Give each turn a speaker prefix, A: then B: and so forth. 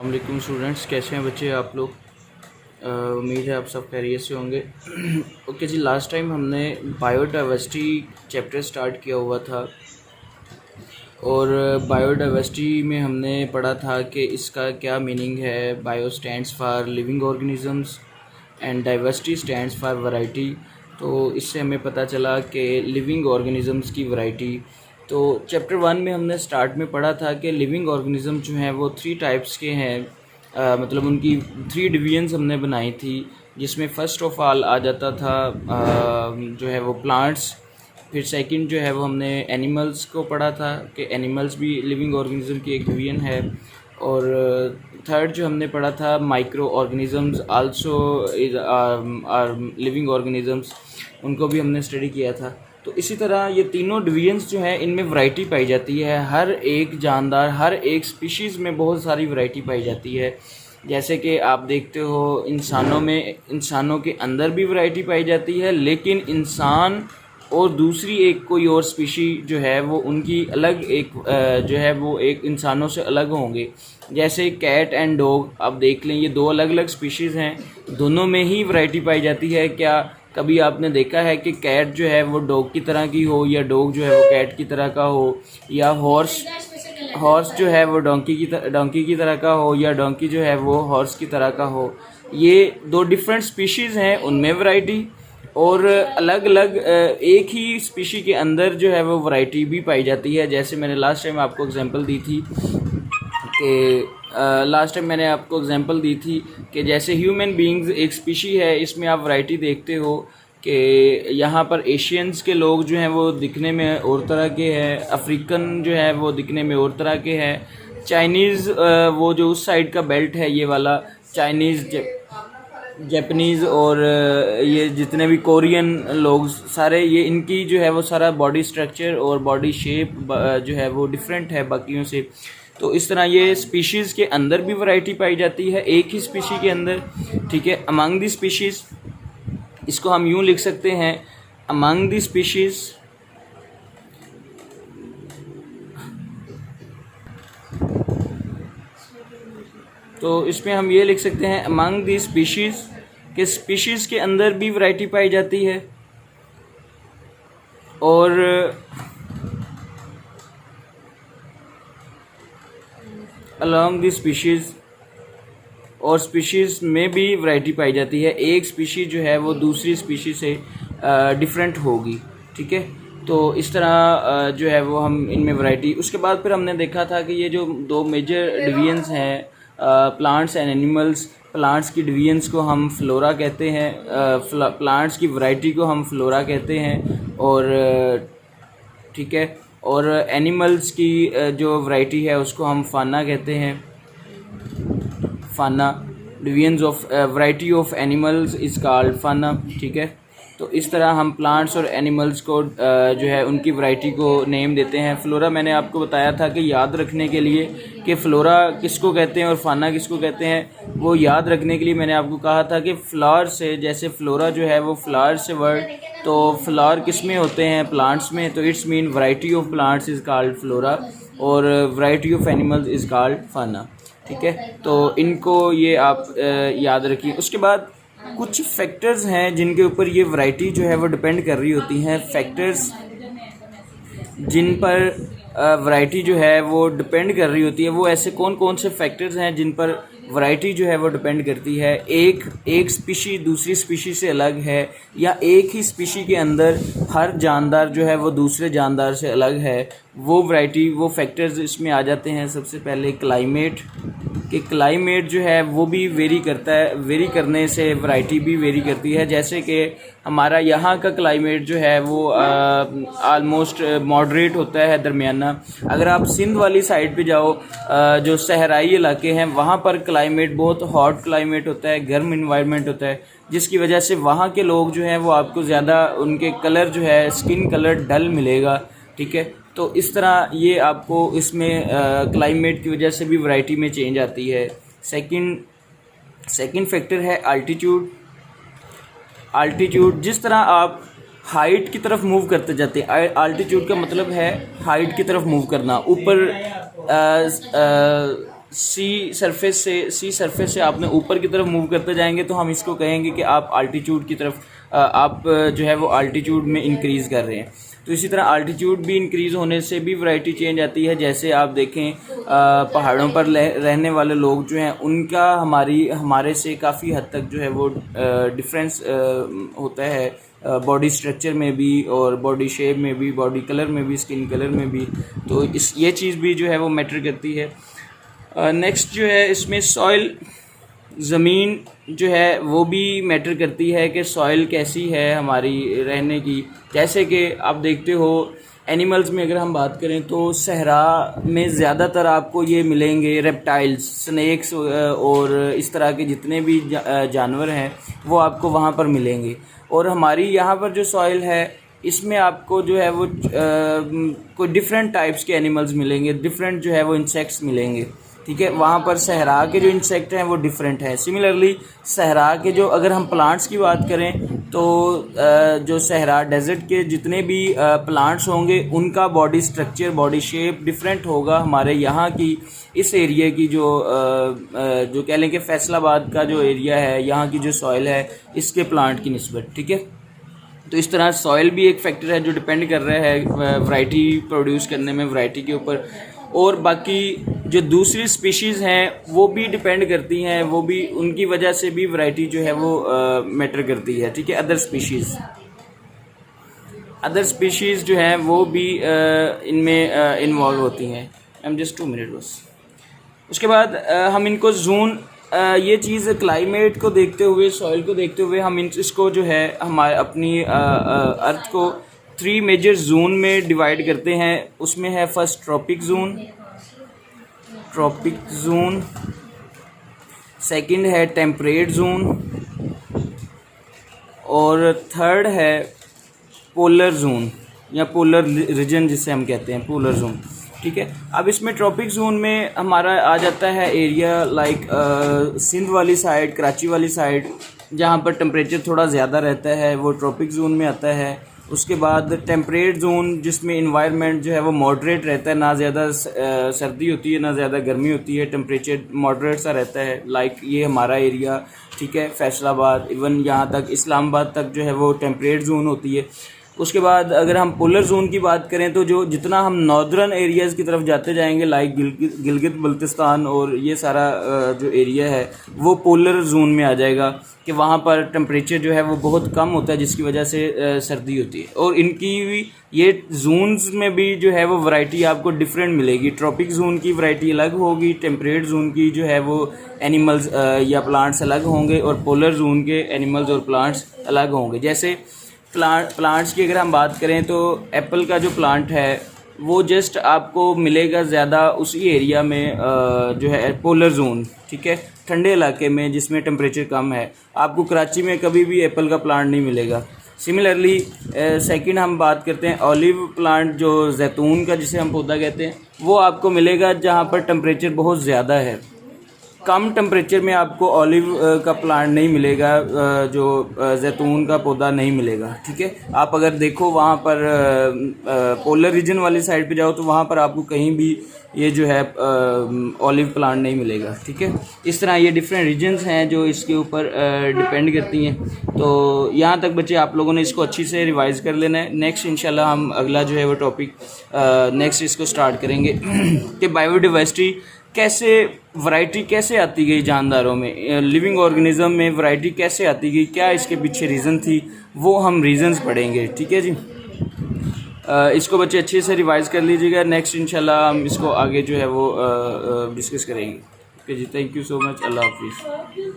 A: वालेकुम स्टूडेंट्स, कैसे हैं बच्चे आप लोग। उम्मीद है आप सब खैरियत से होंगे। ओके जी, लास्ट टाइम हमने बायोडाइवर्सिटी चैप्टर स्टार्ट किया हुआ था और बायोडाइवर्सिटी में हमने पढ़ा था कि इसका क्या मीनिंग है। Bio stands for living organisms and diversity stands for variety. तो इससे हमें पता चला कि लिविंग ऑर्गेनिजम्स की वैरायटी। तो चैप्टर 1 में हमने स्टार्ट में पढ़ा था कि लिविंग ऑर्गेनिज्म जो हैं वो 3 टाइप्स के हैं। मतलब उनकी 3 डिवीजन्स हमने बनाई थी, जिसमें फ़र्स्ट ऑफ ऑल आ जाता था जो है वो प्लांट्स। फिर सेकंड जो है वो हमने एनिमल्स को पढ़ा था कि एनिमल्स भी लिविंग ऑर्गेनिज्म की एक डिवीजन है। और थर्ड जो हमने पढ़ा था microorganisms also is are living organisms, उनको भी हमने स्टडी किया था। तो इसी तरह ये तीनों डिवीजन्स जो हैं इनमें वैरायटी पाई जाती है। हर एक जानदार, हर एक स्पीशीज़ में बहुत सारी वैरायटी पाई जाती है। जैसे कि आप देखते हो इंसानों में, इंसानों के अंदर भी वैरायटी पाई जाती है, लेकिन इंसान और दूसरी एक कोई और स्पीशी जो है वो उनकी अलग एक जो है वो एक इंसानों से अलग होंगे। जैसे कैट एंड डॉग आप देख लें, ये दो अलग अलग स्पीशीज़ हैं, दोनों में ही वैरायटी पाई जाती है। क्या कभी आपने देखा है कि कैट जो है वो डॉग की तरह की हो, या डॉग जो है वो कैट की तरह का हो, या हॉर्स जो है वो डोंकी की तरह का हो, या डोंकी जो है वो हॉर्स की तरह का हो। ये दो डिफरेंट स्पीशीज़ हैं, उनमें वैरायटी, और अलग अलग एक ही स्पीशी के अंदर जो है वो वैरायटी भी पाई जाती है। जैसे मैंने लास्ट टाइम आपको एग्जांपल दी थी कि जैसे ह्यूमन बीइंग्स एक स्पीशी है, इसमें आप वैरायटी देखते हो कि यहाँ पर एशियंस के लोग जो हैं वो दिखने में और तरह के हैं, अफ्रीकन जो है वो दिखने में और तरह के हैं, चाइनीज़ वो जो उस साइड का बेल्ट है ये वाला चाइनीज़, जापानीज़ और ये जितने भी कोरियन लोग सारे, ये इनकी जो है वो सारा बॉडी स्ट्रक्चर और बॉडी शेप जो है वो डिफरेंट है बाकियों से। तो इस तरह ये स्पीशीज़ के अंदर भी वैरायटी पाई जाती है, एक ही स्पीशी के अंदर। ठीक है, अमंग दी स्पीशीज़, इसको हम यूँ लिख सकते हैं, अमंग दी स्पीशीज़ तो इसमें हम ये लिख सकते हैं अमंग दी स्पीशीज़ के स्पीशीज़ के अंदर भी वैरायटी पाई जाती है। और अलॉन्ग दी स्पीशीज़, और स्पीशीज़ में भी वैरायटी पाई जाती है। एक स्पीशी जो है वो दूसरी स्पीशी से डिफरेंट होगी। ठीक है, तो इस तरह जो है वो हम इनमें वैरायटी। उसके बाद फिर हमने देखा था कि ये जो दो मेजर डिवीजन्स हैं, प्लांट्स एंड एनिमल्स, प्लांट्स की डिवीजन्स को हम फ्लोरा कहते हैं, प्लांट्स की वैरायटी को हम फ्लोरा कहते हैं। और ठीक है, और एनिमल्स की जो वैरायटी है उसको हम फाना कहते हैं। फाना, divisions of variety of animals is called fauna. ठीक है, तो इस तरह हम प्लांट्स और एनिमल्स को जो है उनकी वैरायटी को नेम देते हैं। फ्लोरा मैंने आपको बताया था कि याद रखने के लिए कि फ्लोरा किसको कहते हैं और फाना किसको कहते हैं, वो याद रखने के लिए मैंने आपको कहा था कि फ्लावर से, जैसे फ्लोरा जो है वो फ्लावर से वर्ड, तो फ्लावर किस में होते हैं, प्लांट्स में, तो it's mean variety of plants is called flora और variety of animals is called fauna. ठीक है, तो इनको ये आप याद रखिए। उसके बाद कुछ फैक्टर्स हैं जिनके ऊपर ये वैरायटी जो है वो डिपेंड कर रही होती हैं। फैक्टर्स जिन पर वैरायटी जो है वो डिपेंड कर रही होती है, वो ऐसे कौन कौन से फैक्टर्स हैं जिन पर वैरायटी जो है वो डिपेंड करती है। एक स्पीशी दूसरी स्पीशी से अलग है, या एक ही स्पीशी के अंदर हर जानदार जो है वो दूसरे जानदार से अलग है, वो वैरायटी, वो फैक्टर्स इसमें आ जाते हैं। सबसे पहले क्लाइमेट, कि क्लाइमेट जो है वो भी वेरी करता है, वेरी करने से वैरायटी भी वेरी करती है। जैसे कि हमारा यहाँ का क्लाइमेट जो है वो आलमोस्ट मॉडरेट होता है, दरमियाना। अगर आप सिंध वाली साइड पे जाओ, जो सहराई इलाके हैं, वहाँ पर क्लाइमेट बहुत हॉट क्लाइमेट होता है, गर्म इन्वायरमेंट होता है, जिसकी वजह से वहाँ के लोग जो हैं वो आपको ज़्यादा उनके कलर जो है स्किन कलर डल मिलेगा। ठीक है, तो इस तरह ये आपको इसमें क्लाइमेट की वजह से भी वैरायटी में चेंज आती है। सेकंड फैक्टर है अल्टीट्यूड। अल्टीट्यूड, जिस तरह आप हाइट की तरफ मूव करते जाते हैं, अल्टीट्यूड का मतलब है हाइट की तरफ मूव करना, ऊपर सी सरफेस से आपने ऊपर की तरफ मूव करते जाएंगे तो हम इसको कहेंगे कि आप आल्टीट्यूड की तरफ आप जो है वो आल्टीट्यूड में इंक्रीज़ कर रहे हैं। तो इसी तरह आल्टीट्यूड भी इंक्रीज़ होने से भी वैरायटी चेंज आती है। जैसे आप देखें पहाड़ों पर रहने वाले लोग जो हैं उनका हमारे से काफ़ी हद तक जो है वो डिफरेंस होता है, बॉडी स्ट्रक्चर में भी और बॉडी शेप में भी, बॉडी कलर में भी, स्किन कलर में भी। तो ये चीज़ भी जो है वो मैटर करती है। नेक्स्ट जो है इसमें सॉइल, ज़मीन जो है वो भी मैटर करती है कि सॉइल कैसी है हमारी रहने की। जैसे कि आप देखते हो एनिमल्स में अगर हम बात करें तो सहरा में ज़्यादातर आपको ये मिलेंगे रेप्टाइल्स, स्नेक्स और इस तरह के जितने भी जानवर हैं वो आपको वहाँ पर मिलेंगे। और हमारी यहाँ पर जो सॉइल है इसमें आपको जो है वो कोई डिफरेंट टाइप्स के एनिमल्स मिलेंगे, डिफरेंट जो है वो इंसेक्ट्स मिलेंगे। ठीक है, वहाँ पर सहरा के जो इंसेक्ट हैं वो डिफरेंट हैं। सिमिलरली सहरा के जो अगर हम प्लांट्स की बात करें तो जो सहरा डेजर्ट के जितने भी प्लांट्स होंगे उनका body structure, body shape different होगा हमारे यहाँ की इस एरिया की जो कह लें कि फैसलाबाद का जो एरिया है, यहाँ की जो सॉइल है इसके प्लांट की निस्बत। ठीक है, तो इस तरह सॉइल भी एक फैक्टर है जो डिपेंड कर रहा है वैरायटी प्रोड्यूस करने में, वैरायटी के ऊपर। और बाकी जो दूसरी स्पीशीज़ हैं वो भी डिपेंड करती हैं, वो भी उनकी वजह से भी वैरायटी जो है वो मैटर करती है। ठीक है, अदर स्पीशीज़ जो हैं वो भी इनमें इन्वॉल्व होती हैं। जस्ट 2 मिनट बस। उसके बाद हम इनको जोन, ये चीज़ क्लाइमेट को देखते हुए, सॉइल को देखते हुए हम इसको जो है हमारे अपनी अर्थ को 3 मेजर जोन में डिवाइड करते हैं। उसमें है फर्स्ट ट्रॉपिक जोन, सेकंड है टेम्परेट जोन और थर्ड है पोलर जोन या पोलर रीजन जिसे हम कहते हैं, पोलर जोन। ठीक है, अब इसमें ट्रॉपिक जोन में हमारा आ जाता है एरिया लाइक सिंध वाली साइड, कराची वाली साइड, जहाँ पर टेम्परेचर थोड़ा ज़्यादा रहता है, वो ट्रॉपिक जोन में आता है। उसके बाद टेम्परेट जोन जिसमें इन्वायरमेंट जो है वो मॉडरेट रहता है, ना ज़्यादा सर्दी होती है ना ज़्यादा गर्मी होती है, टेम्परेचर मॉडरेट सा रहता है। लाइक ये हमारा एरिया, ठीक है, फैसलाबाद, इवन यहाँ तक इस्लामाबाद तक जो है वो टेम्परेट जोन होती है। उसके बाद अगर हम पोलर जोन की बात करें तो जो जितना हम नॉर्दर्न एरियाज़ की तरफ जाते जाएंगे लाइक गिलगित बल्तिस्तान और ये सारा जो एरिया है वो पोलर जोन में आ जाएगा कि वहाँ पर टेम्परेचर जो है वो बहुत कम होता है जिसकी वजह से सर्दी होती है। और इनकी भी ये जोन्स में भी जो है वो वैरायटी आपको डिफरेंट मिलेगी। ट्रॉपिक जोन की वैरायटी अलग होगी, टेम्परेट जोन की जो है वो एनिमल्स या प्लांट्स अलग होंगे और पोलर जोन के एनिमल्स और प्लांट्स अलग होंगे। जैसे प्लांट्स की अगर हम बात करें तो एप्पल का जो प्लांट है वो जस्ट आपको मिलेगा ज़्यादा उसी एरिया में जो है पोलर जोन, ठीक है, ठंडे इलाके में जिसमें टेम्परेचर कम है। आपको कराची में कभी भी एप्पल का प्लांट नहीं मिलेगा। सिमिलरली सेकंड हम बात करते हैं ऑलिव प्लांट, जो जैतून का जिसे हम पौधा कहते हैं, वो आपको मिलेगा जहाँ पर टेम्परेचर बहुत ज़्यादा है। कम टेम्परेचर में आपको ऑलिव का प्लांट नहीं मिलेगा, जो जैतून का पौधा नहीं मिलेगा। ठीक है, आप अगर देखो वहाँ पर पोलर रीजन वाली साइड पे जाओ तो वहाँ पर आपको कहीं भी ये जो है ऑलिव प्लांट नहीं मिलेगा। ठीक है, इस तरह ये डिफरेंट रीजन्स हैं जो इसके ऊपर डिपेंड करती हैं। तो यहाँ तक बच्चे आप लोगों ने इसको अच्छी से रिवाइज़ कर लेना है। नेक्स्ट इंशाल्लाह हम अगला जो है वो टॉपिक नेक्स्ट इसको स्टार्ट करेंगे कि बायोडाइवर्सिटी कैसे, वैरायटी कैसे आती गई जानदारों में, लिविंग ऑर्गेनिज्म में वैरायटी कैसे आती गई, क्या इसके पीछे रीज़न थी, वो हम रीज़न्स पढ़ेंगे। ठीक है जी, इसको बच्चे अच्छे से रिवाइज़ कर लीजिएगा। नेक्स्ट इंशाल्लाह हम इसको आगे जो है वो डिस्कस करेंगे। ओके जी, थैंक यू सो मच, अल्लाह हाफिज़।